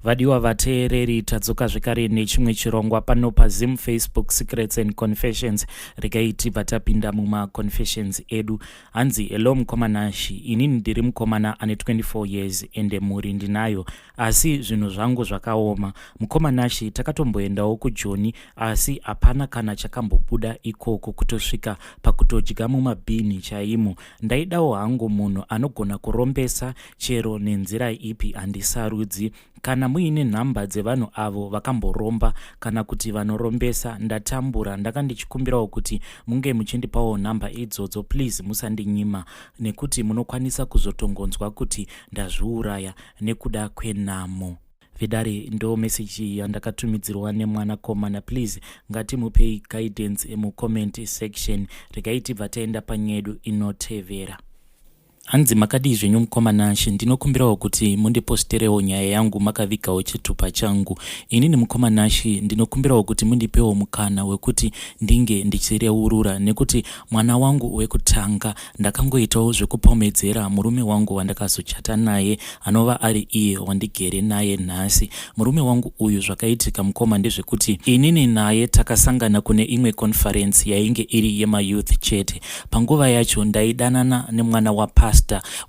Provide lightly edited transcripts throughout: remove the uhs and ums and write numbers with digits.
Vadiwa vateereri tadzoka zvekare nechimwe chirongwa pano paZim Facebook Secrets and Confessions regaiti vatapinda confessions edu. Hanzi hello mukomana Shi, inini ndiri mukomana ane 24 years ende mhuri ndinayo, asi zvinhu zvangu zvakaoma. Mukomana Shi takatomboendawo kuJoni asi hapana kana chakambobuda ikoko kutosvika pakutodya mumabhini chaimo. Ndaidawo hangu munhu anogona kurombesa chero nenzira ipi handisarudzi. Kana muine nhamba dzevanhu avo vakamboromba kana kuti vanorombesa, ndatambura. Ndakandichikumbirawo kuti munge muchindipawo nhamba idzodzo, please musandinyima, nekuti munokwanisa kuzotongonzwa kuti ndazviuraya nekuda kwenhamo. Vidare ndo message yandakatumidzirwa nemwanakomana. Please ngatimupei guidance mucomment section regaiti vataenda panyedu inotevera. Hanzi makadi zvenyu mukomana Shi, ndinokumbirawo kuti mundiposterewo nyaya yangu makavigawo chitupa changu. Inini mukomana Shi ndinokumbirawo kuti mundipewo mukana wekuti ndinge ndichireurura, nekuti mwana wangu wekutanga ndakangoitawo zvekupomedzera murume wangu wandakazochata naye, anova ari iye wandigere naye nhasi. Murume wangu uyu zvakaitika mukoma ndezvekuti inini naye takasangana kune imwe conference yainge iri yemayouth chete. Panguva yacho ndaidanana nemwana wapasta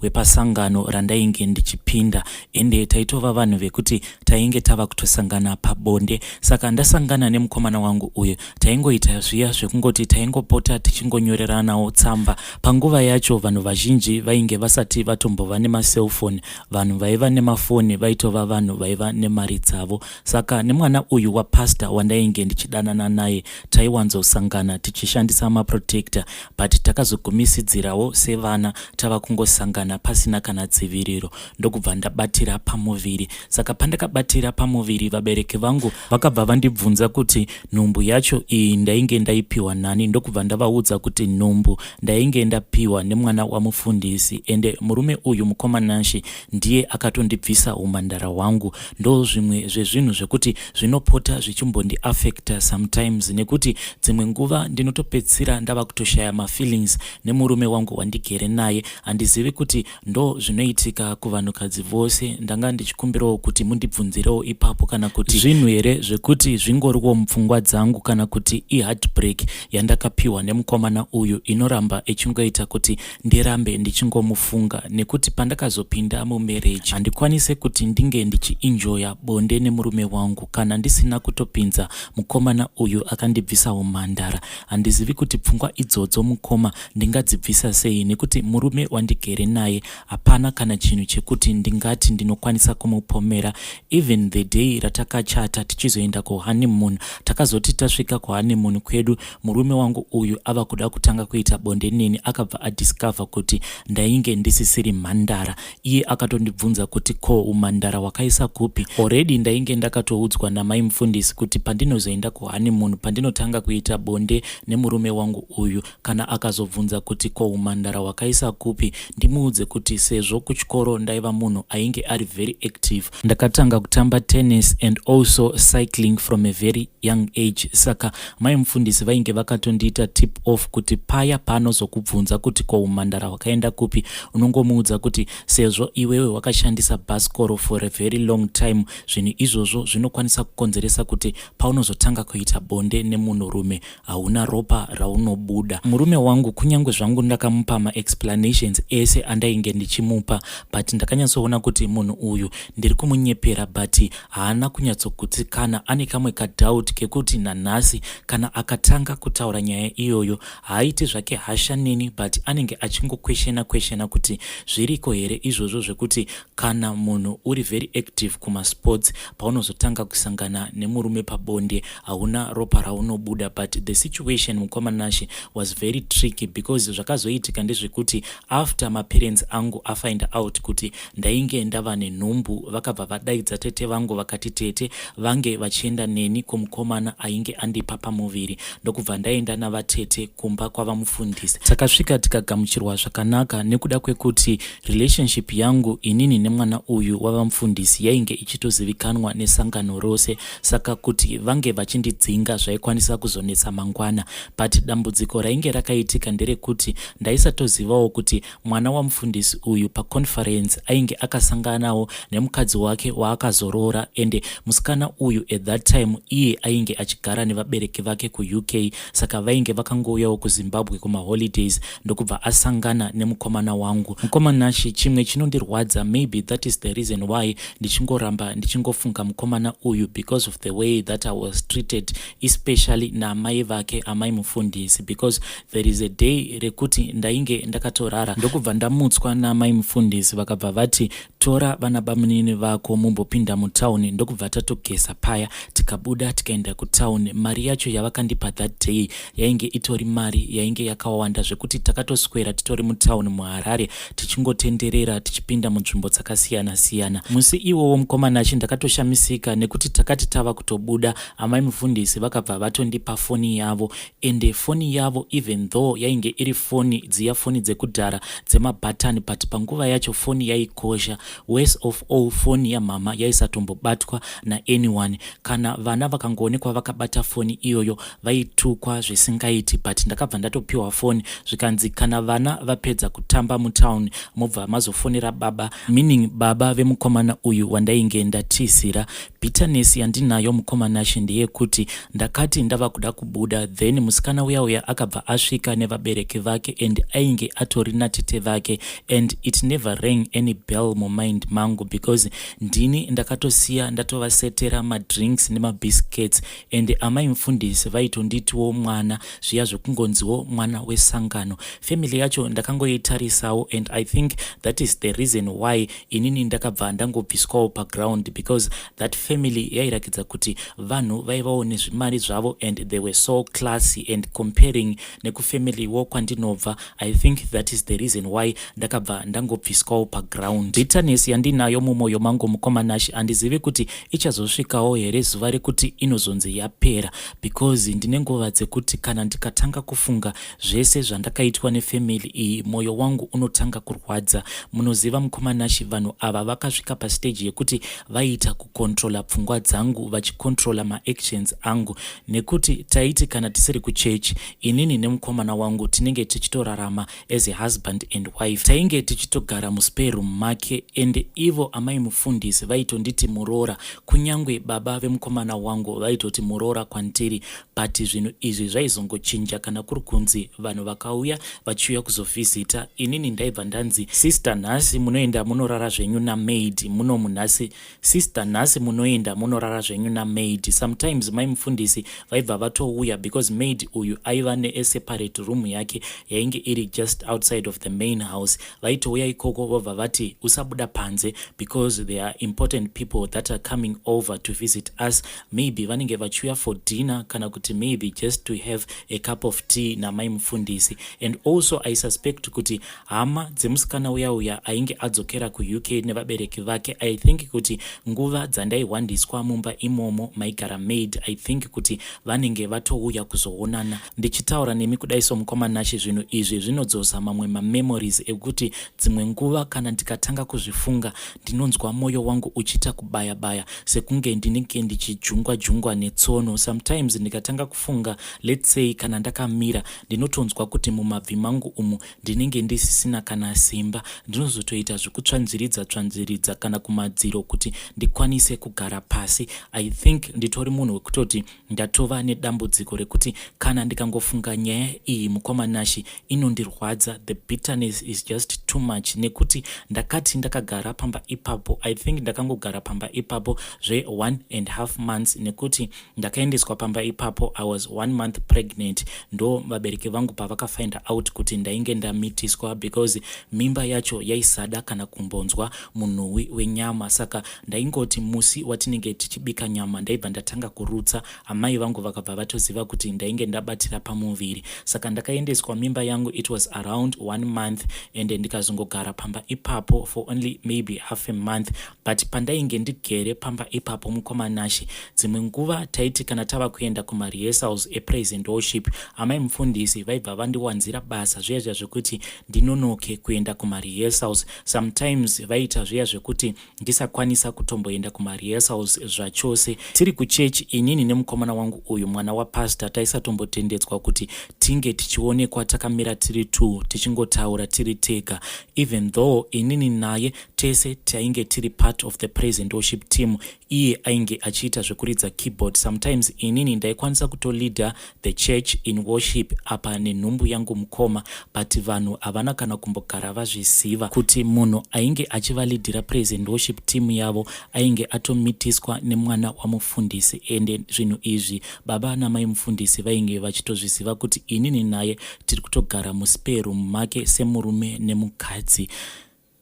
wepasangano randainge ndichipinda, ende taitova vanhu vekuti tainge tava kutosangana pabonde. Saka ndasangana nemukomana wangu uyu, taingoita zviya zvekungoti taingopota tichingonyoreranawo tsamba. Panguva yacho vanhu vazhinji vainge vasati vatombova nemaselfoni. Vanhu vaiva nemafoni vaitova vanhu vaiva nemari dzavo. Saka nemwana uyu wapasta wandainge ndichidanana naye taiwanzosangana tichishandisa maprotector, but takazogumisidzirawo sevana tava kungosangana pasina kana dziviriro, ndokubva ndabatira pamuviri. Saka pandakabatira pamuviri, vabereki vangu vakabva vandibvunza kuti nhumbu yacho iyi ndainge ndaipiwa nani. Ndokubva ndavaudza kuti nhumbu ndainge ndapiwa nemwana wamufundisi, ende murume uyu mukomana Shi ndiye akatondibvisa umhandara hwangu. Ndo zvimwe zvezvinhu zvekuti zvinopota zvichimbondiafecta sometimes, nekuti dzimwe nguva ndinotopedzisira ndava kutoshaya mafeelings nemurume wangu wandigere naye. Handizivi kuti ndo zvinoitika kuvanhukadzi vose. Ndanga ndichikumbirawo kuti mundibvunzirewo ipapo kana kuti zvinhu here zvekuti zvingoriwo mupfungwa dzangu, kana kuti heartbreak yandakapiwa nemukomana uyu inoramba ichingoita kuti ndirambe ndichingomufunga, nekuti pandakazopinda mumarriage handikwanise kuti ndinge ndichienjoya bonde nemurume wangu kana ndisina kutopinza mukomana uyu akandibvisa umhandara. Handizivi kuti pfungwa idzodzo mukoma ndingadzibvisa sei, nekuti murume wandigere naye hapana kana chinhu chekuti ndingati ndinokwanisa kumupomera. Even the day ratakachata tichizoenda kuhoneymoon, takazoti tasvika kuhoneymoon kwedu, murume wangu uyu ava kuda kutanga kuita bonde neni, akabva adiscover kuti ndainge ndisisiri mhandara. Iye akatondibvunza kuti ko umhandara wakaisa kupi. Already ndainge ndakatoudzwa namai mufundisi kuti pandinozoenda kuhoneymoon, pandinotanga kuita bonde nemurume wangu uyu, kana akazobvunza kuti ko umhandara wakaisa kupi, ndimuudze kuti sezvo kuchikoro ndaiva munhu ainge ari very active. Ndakatanga kutamba tennis and also cycling from a very young age. Saka mai mufundisi vainge vakatondiita tip off kuti paya paanozokubvunza kuti ko umhandara wakaenda kupi, unongomuudza kuti sezvo iwewe wakashandisa bhasikoro for a very long time, zvinhu izvozvo zvinokwanisa kukonzeresa kuti paunozotanga kuita bonde nemunhurume hauna ropa raunobuda. Murume wangu kunyange zvangu ndakamupa maexplanations ese andainge ndichimupa, but ndakanyatsoona kuti munhu uyu ndiri kumunyepera, but haana kunyatsogutsikana. Ane kamwe kadoubt kekuti nanhasi kana akatanga kutaura nyaya iyoyo haaiti zvake hasha neni, but anenge achingokweshena kuti zviriko here izvozvo zvekuti kana munhu uri very active kumasports, paunozotanga kusangana nemurume pabonde hauna ropa raunobuda. But the situation mukomana Shi was very tricky, because zvakazoitika ndezvekuti after maparents angu afind out kuti ndainge ndava nenhumbu, vakabva vadaidza tete vangu vakati tete vange vachienda neni kumukomana ainge andipa pamuviri. Ndokubva ndaenda navatete kumba kwavamufundisi. Takasvika tikagamuchirwa zvakanaka, nekuda kwekuti relationship yangu inini nemwana uyu wavamufundisi yainge ichitozivikanwa nesangano rose. Saka kuti vange vachindidzinga zvaikwanisa kuzonetsa mangwana, but dambudziko rainge rakaitika nderekuti ndaisatozivawo kuti mwana wamufundisi uyu paconference ainge akasanganawo nemukadzi wake waakazorora, ende musikana uyu at that time iye ainge achigara nevabereki vake kuuk, saka vainge vakangouyawo kuzimbabwe kumaholidays ndokubva asangana nemukomana wangu. Mukomanashi chimwe chinondirwadza, maybe that is the reason why ndichingoramba ndichingofunga mukomana uyu, because of the way that I was treated, especially naamai vake, amai mufundisi, because there is a day rekuti ndainge ndakatorara ndokubva ndamutswa naamai mufundisi, vakabva vati tora vana bamunini vako mumbopinda mutauni, ndokubva tatogesa paya tikabuda tikaenda kutauni. Mari yacho yavakandipa that day yainge itori mari yainge yakawanda zvekuti takatoswera titori mutauni muHarare tichingotenderera tichipinda munzvimbo dzakasiyana siyana. Musi iwowo mukomanachi ndakatoshamisika nekuti takati tava kutobuda, amai mufundisi vakabva vatondipa foni yavo, ende foni yavo even though yainge iri foni dziya foni dzekudhara dzemabhatani, but panguva yacho foni yaikosha. Worst of all, foni yamama yaisatombobatwa naanyone. Kana vana vakangoonekwa vakabata foni iyoyo vaitukwa zvisingaiti, but ndakabva ndatopiwa foni zvikanzi kana vana vapedza kutamba mutauni mobva mazofonera baba, meaning baba vemukomana uyu wandainge ndatizira. Bitterness yandinayo mukomanashi ndeyekuti ndakati ndava kuda kubuda, then musikana uya akabva asvika nevabereki vake, and ainge atori natete vake, and it never rang any bell mumind mangu, because ndini ndakatosiya ndatovasetera madrinks nemabiscuits, and amai mufundisi vaitonditiwo mwana zviya zvekungonziwo mwana wesangano. Family yacho ndakangoitarisawo, and I think that is the reason why inini ndakabva ndangobviswawo paground, because that family yairakidza kuti vanhu vaivawo nezvimari zvavo, and they were so classy, and comparing nekufamily wo kwandinobva, I think that is the reason why ndakabva ndangobviswawo paground. Bitterness yandinayo mumwoyo mangu mukomanashi handizivi kuti ichazosvikawo here zuva rekuti inozonzi yapera, because ndine nguva dzekuti kana ndikatanga kufunga zvese zvandakaitwa nefamily iyi mwoyo wangu unotanga kurwadza. Munoziva mukomanashi, vanhu ava vakasvika pastage yekuti vaita kukontrola pfungwa dzangu, vachikontrola maactions angu, nekuti taiti kana tisiri kuchechi inini nemukomana wangu tinenge tichitorarama as a husband and wife, tainge tichitogara muspare room make, and ivo amai mufundisi vaitonditi murora, kunyangwe baba vemukomana wangu vaitoti murora kwandiri. But zvinhu izvi zvaizongochinja kana kuri kunzi vanhu vakauya vachiuya kuzovhizita, inini ndaibva ndanzi sister nhasi munoenda munorara zvenyu namaid, muno munhasi sister nhasi munoenda munorara zvenyu namaid. Sometimes mai mufundisi vaibva vatouya, because maid uyu aiva neseparate room yake yainge iri just outside of the main house. Vaitouya ikoko vobva vati usabuda panze, because there are important people that are coming over to visit us, maybe vanenge vachiuya for dinner kana kuti maybe just to have a cup of tea namai mufundisi. And also I suspect kuti hama dzemusikana uya ainge adzokera kuuk nevabereki vake, I think kuti nguva dzandaihwandiswa mumba imomo maigara maid, I think kuti vanenge vatouya kuzoonana. Ndichitaura nemi kudaiso mukomanashi, zvinhu izvi zvinodzosa mamwe mamemories ekuti dzimwe nguva kana ndikatanga kuzvifunga ndinonzwa mwoyo wangu uchita kubaya sekunge ndinenge ndichijungwa netsono. Sometimes ndikatanga kufunga, let's say kana ndakamira, ndinotonzwa kuti mumabvi mangu umu ndinenge ndisisina kana simba, ndinozotoita zvekutsvanziridza kana kumadziro kuti ndikwanise kugara pasi. I think nditori munhu wekutoti ndatova nedambudziko rekuti kana ndikangofunga nyaya iyi mukomanashi inondirwadza, the bitterness is just too much, nekuti ndakati ndakagara pamba ipapo, I think ndakangogara pamba ipapo 1.5 months, nekuti ndakaendeswa pamba ipapo I was 1 month pregnant, ndo vabereki vangu pavakafind out kuti ndainge ndamitiswa, because mimba yacho yaisada kana kumbonzwa munhuwi wenyama. Saka ndaingoti musi watinenge tichibika nyama ndaibva ndatanga kurutsa, amai vangu vakabva vatoziva kuti ndainge ndabatira pamuviri. Saka ndakaendeswa mimba yangu, it was around 1 month, and ndikazongogara pamba ipapo for only maybe half a month. But pandainge ndigere pamba ipapo mukomanashi, dzimwe nguva taiti kana tava kuenda kumarehearsals epraise and worship, amai mufundisi vaibva vandiwanzira basa zviya zvekuti ndinonoke kuenda kumarehearsals. Sometimes vaita zviya zvekuti ndisakwanisa kutomboenda kumarehearsals zvachose. Tiri kuchechi, inini nemukomana wangu uyu mwana wapastor taisatombotendedzwa kuti tinge tichionekwa takamira tiri 2 tichingotaura. taura tiri tega, even though inini naye tese tainge tiri part of the present worship team. Iye ainge achiita zvekuridza keyboard. Sometimes inini ndaikwanisa kutoleader the church in worship apa nenhumbu yangu mukoma, but vanhu havana kana kumbogara vazviziva kuti munhu ainge achivalidhira present worship team yavo ainge atomitiswa nemwana wamufundisi. Ende zvinhu izvi baba namai mufundisi vainge vachitozviziva kuti inini naye tiri kutogara muspare room make semurume nemukadzi.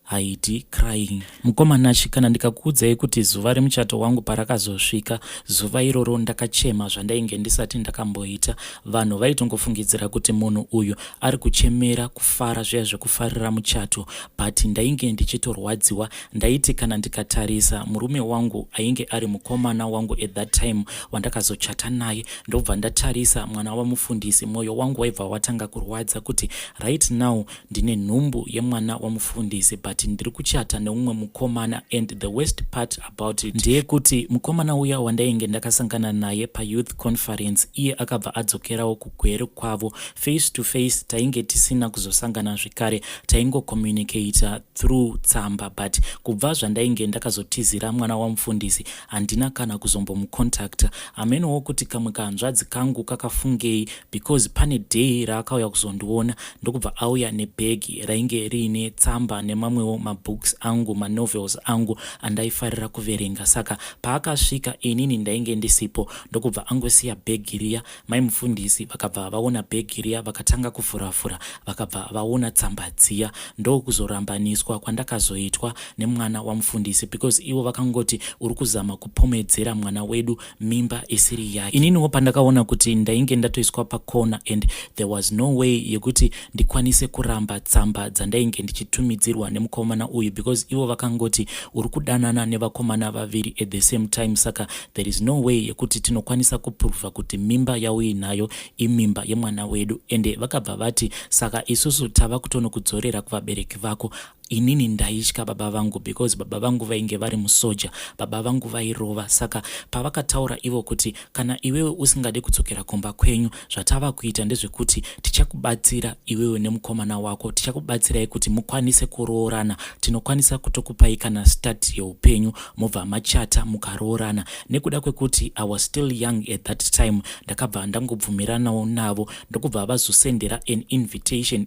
Haiti crying. Mukomanashi, kana ndikakuudzai kuti zuva remuchato wangu parakazosvika, zuva iroro ndakachema zvandainge ndisati ndakamboita. Vanhu vaitongofungidzira kuti munhu uyu ari kuchemera kufara zviya zvekufarira muchato, but ndainge ndichitorwadziwa. Ndaiti kana ndikatarisa murume wangu ainge ari mukomana wangu at that time wandakazochata naye, ndobva ndatarisa mwana wamufundisi, mwoyo wangu waibva watanga kurwadza kuti right now ndine nhumbu yemwana wamufundisi, but ndiri kuchata neumwe mukomana. And the worst part about it ndeye kuti mukomana uya wandainge ndakasangana naye payouth conference, iye akabva adzokerawo kugwere kwavo face to face. Tainge tisina kuzosangana zvekare, taingocommunicata through tsamba, but kubva zvandainge ndakazotizira mwana wamufundisi handina kana kuzombomucontacta. Amenowo kuti kamwe kahanzvadzi kangu kakafungei, because pane day raakauya kuzondiona ndokubva auya nebhegi rainge riine tsamba nemamwewo mabooks angu, manovels angu andaifarira kuverenga. Saka paakasvika inini ndainge ndisipo, ndokubva angosiya bhegi riya. Mai mufundisi vakabva vaona bhegi riya vakatanga kufurafura, vakabva vaona tsamba dziya. Ndokuzorambaniswa kwandakazoitwa nemwana wamufundisi, because ivo vakangoti uri kuzama kupomedzera mwana wedu mimba isiri yake. Ininiwo pandakaona kuti ndainge ndatoiswa pakona and there was no way yekuti ndikwanise kuramba tsamba dzandainge ndichitumidzirwa nemukomana uyu, because ivo vakangoti uri kudanana nevakomana vaviri at the same time. Saka there is no way yekuti tinokwanisa kuprova kuti mimba yauinayo imimba yemwana wedu. Ende vakabva vati saka isusu tava kutonokudzorera kuvabereki vako. Inini ndaitya baba vangu, because baba vangu vainge vari musoja, baba vangu vairova. Saka pavakataura ivo kuti kana iwewe usingade kudzokera kumba kwenyu, zvatava kuita ndezvekuti tichakubatsira iwewe nemukomana wako, tichakubatsirai kuti mukwanise kuroorana, tinokwanisa kutokupai kana start yeupenyu mobva machata mukaroorana. Nekuda kwekuti I was still young at that time, ndakabva ndangobvumiranawo navo, ndokubva vazosendera an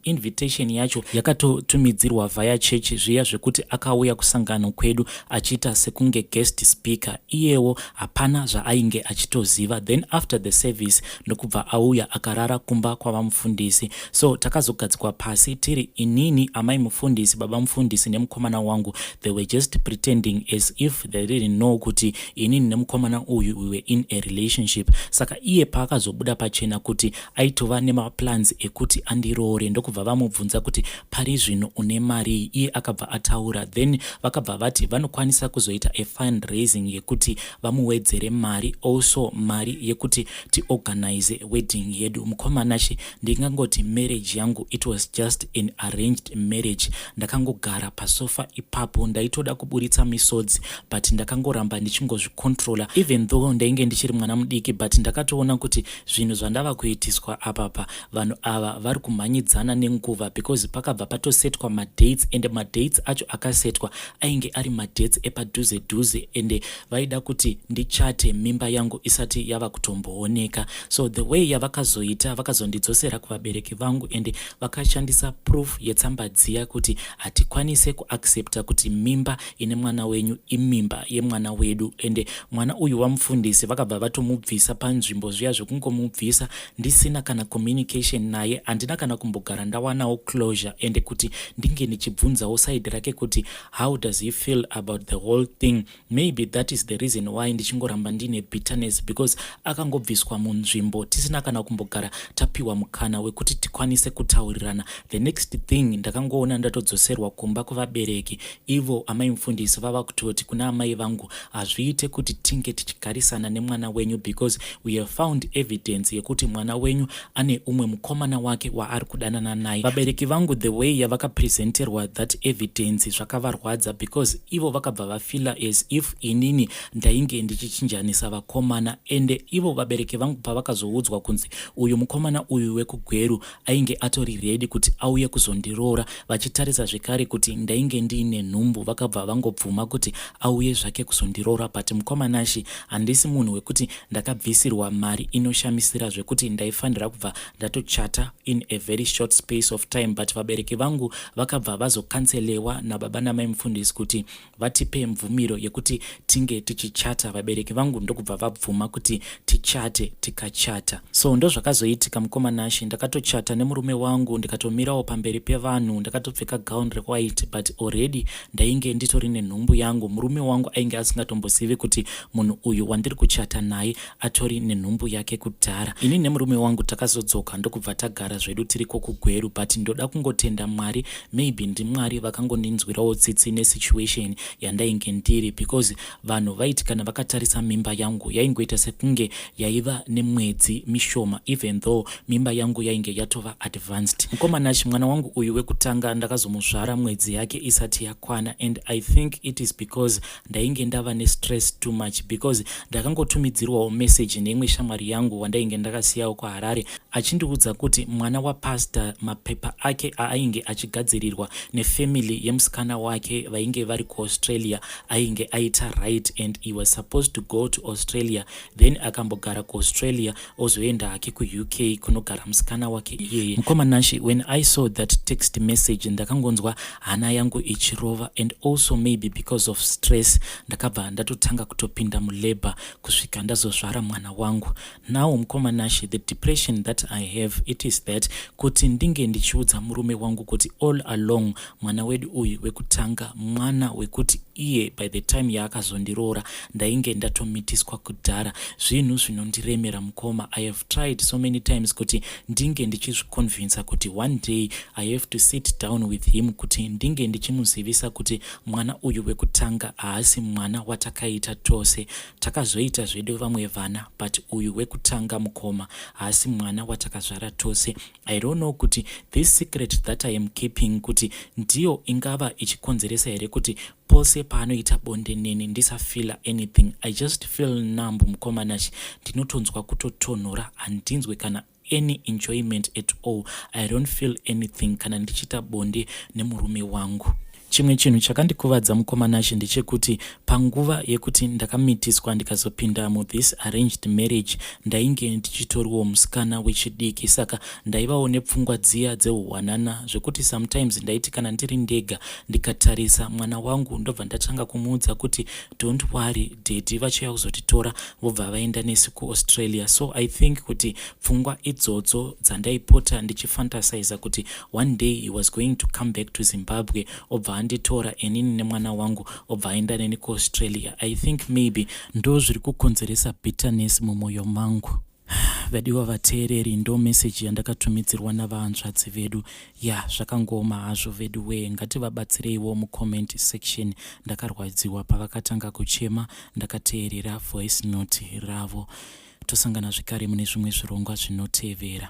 invitation yacho yakatotumidzirwa via church zviya zvekuti akauya kusangano kwedu achiita sekunge guest speaker. Iyewo hapana zvaainge achitoziva. Then after the service ndokubva auya akarara kumba kwavamufundisi. So takazogadzikwa pasi tiri inini, amai mufundisi, baba mufundisi nemukomana wangu. They were just pretending as if they didn't know kuti inini nemukomana uyu we were in a relationship. Saka iye paakazobuda pachena kuti aitova nemaplans ekuti andiroore, ndokubva vamubvunza kuti pari zvino une mari. Iye akabva ataura. Then vakabva vati vanokwanisa kuzoita a fundraising yekuti vamuwedzere mari, also mari yekuti tiorganize wedding yedu. Mukomanashi, ndingangoti marriage yangu it was just an arranged marriage. Ndakangogara pasofa ipapo ndaitoda kuburitsa misodzi, but ndakangoramba ndichingozvicontrola even though ndainge ndichiri mwana mudiki. But ndakatoona kuti zvinhu zvandava kuitiswa apapa, vanhu ava vari kumhanyidzana nenguva, because pakabva patosetwa madates, and madates acho akasetwa ainge ari madates epadhuze dhuze, ende vaida kuti ndichate mimba yangu isati yava kutombooneka. So the way yavakazoita, vakazondidzosera kuvabereki vangu, ende vakashandisa proof yetsamba dziya kuti hatikwanise kuaccepta kuti mimba ine mwana wenyu imimba yemwana wedu. Ende mwana uyu wamufundisi vakabva vatomubvisa panzvimbo zviya zvekungomubvisa ndisina kana communication naye, handina kana kumbogara ndawanawo closure, ende kuti ndinge ndichibvunzawo side rake kuti how does he feel about the whole thing. Maybe that is the reason why ndichingoramba ndine bitterness, because akangobviswa munzvimbo tisina kana kumbogara tapiwa mukana wekuti tikwanise kutaurirana. The next thing ndakangoona ndatodzoserwa kumba kuvabereki. Ivo amai mufundisi vava kutoti kuna amai vangu hazviite kuti tinge tichigarisana nemwana wenyu, because we have found evidence yekuti mwana wenyu ane umwe mukomana wake waari kudanana naye. Vabereki vangu the way yavakapresenterwa that that evidence zvakavarwadza because ivo vakabva vafila as if inini ndainge ndichichinjanisa vakomana, ende ivo vabereki vangu pavakazoudzwa kunzi uyu mukomana uyu wekugweru ainge atori ready kuti auye kuzondiroora, vachitarisa zvekare kuti ndainge ndiine nhumbu, vakabva vangobvuma kuti auye zvake kuzondiroora. But mukomanashi handisi munhu wekuti ndakabvisirwa mari inoshamisira zvekuti ndaifanira kubva ndatochata in a very short space of time. But vabereki vangu vakabva vazokanselewa nababa namai Mufundisi kuti vatipe mvumiro yekuti tinge tichichata. Vabereki vangu ndokubva vabvuma kuti tichate, tikachata. So ndo zvakazoitika mukomanashi. Ndakatochata nemurume wangu, ndikatomirawo pamberi pevanhu, ndakatopfeka gown rewhite, but already ndainge nditori nenhumbu yangu. Murume wangu ainge asingatombozivi kuti munhu uyu wandiri kuchata naye atori nenhumbu yake kudhara. Ini nemurume wangu takazodzoka ndokubva tagara zvedu tiriko kugweru, but ndoda kungotenda Mwari, maybe ndiMwari vakangondinzwirawo tsitsi nesituation yandainge ndiri, because vanhu vaiti kana vakatarisa mimba yangu yaingoita sekunge yaiva nemwedzi mishoma, even though mimba yangu yainge yatova advanced. Mukomanashi mwana wangu uyu wekutanga ndakazomuzvara mwedzi yake isati yakwana, and I think it is because ndainge ndava nestress too much, because ndakangotumidzirwawo message neimwe shamwari yangu wandainge ndakasiyawo kuHarare achindiudza kuti mwana wapastor mapepa ake ainge achigadzirirwa nefamily yemusikana wake vainge vari kuAustralia ainge aita right, and he was supposed to go to Australia, then akambogara kuAustralia ozoenda hake kuUK kunogara musikana wake iyeye. Mukomanashi, when I saw that text message ndakangonzwa hana yangu ichirova, and also maybe because of stress ndakabva ndatotanga kutopinda mulabor kusvika ndazozvara mwana wangu. Now mukomanashi, the depression that I have, it is that kuti ndinge ndichiudza murume wangu kuti all along mwana wedu uyu wekutanga mwana wekuti iye by the time yaakazondiroora ndainge ndatomitiswa kudhara, zvinhu zvinondiremera mukoma. I have tried so many times kuti ndinge ndichizviconvinsa kuti one day I have to sit down with him kuti ndinge ndichimuzivisa kuti mwana uyu wekutanga haasi mwana watakaita tose, takazoita zvedu vamwe vana, but uyu wekutanga mukoma haasi mwana watakazvara tose. I don't know kuti this secret that I am keeping kuti ndiyo ingava ichikonzeresa here kuti pose paanoita bonde neni ndisafila anything. I just feel numb mukomanashi, ndinotonzwa kutotonhora, handinzwe kana any enjoyment at all. I don't feel anything kana ndichita bonde nemurume wangu. Chimwe chinhu chakandikuvadza mukomanashi ndechekuti panguva yekuti ndakamitiswa ndikazopinda muthis arranged marriage ndainge ndichitoriwo musikana wechidiki, saka ndaivawo nepfungwa dziya dzeuhwanana zvekuti sometimes ndaiti kana ndiri ndega ndikatarisa mwana wangu ndobva ndatanga kumuudza kuti don't worry daddy vachauya kuzotitora vobva vaenda nesu kuAustralia. So I think kuti pfungwa idzodzo dzandaipota ndichifantasiza kuti one day he was going to come back to Zimbabwe obva anditora enini nemwana wangu obva aenda neni kuAustralia. I think maybe ndo zviri kukonzeresa bitterness mumwoyo mangu. Vadiwa vateereri, ndo message yandakatumidzirwa navahanzvadzi vedu. Zvakangoma hazvo vedu we, ngativabatsireiwo mucomment section. Ndakarwadziwa pavakatanga kuchema ndakateerera voice note ravo. Tosangana zvekare mune zvimwe zvirongwa zvinotevera.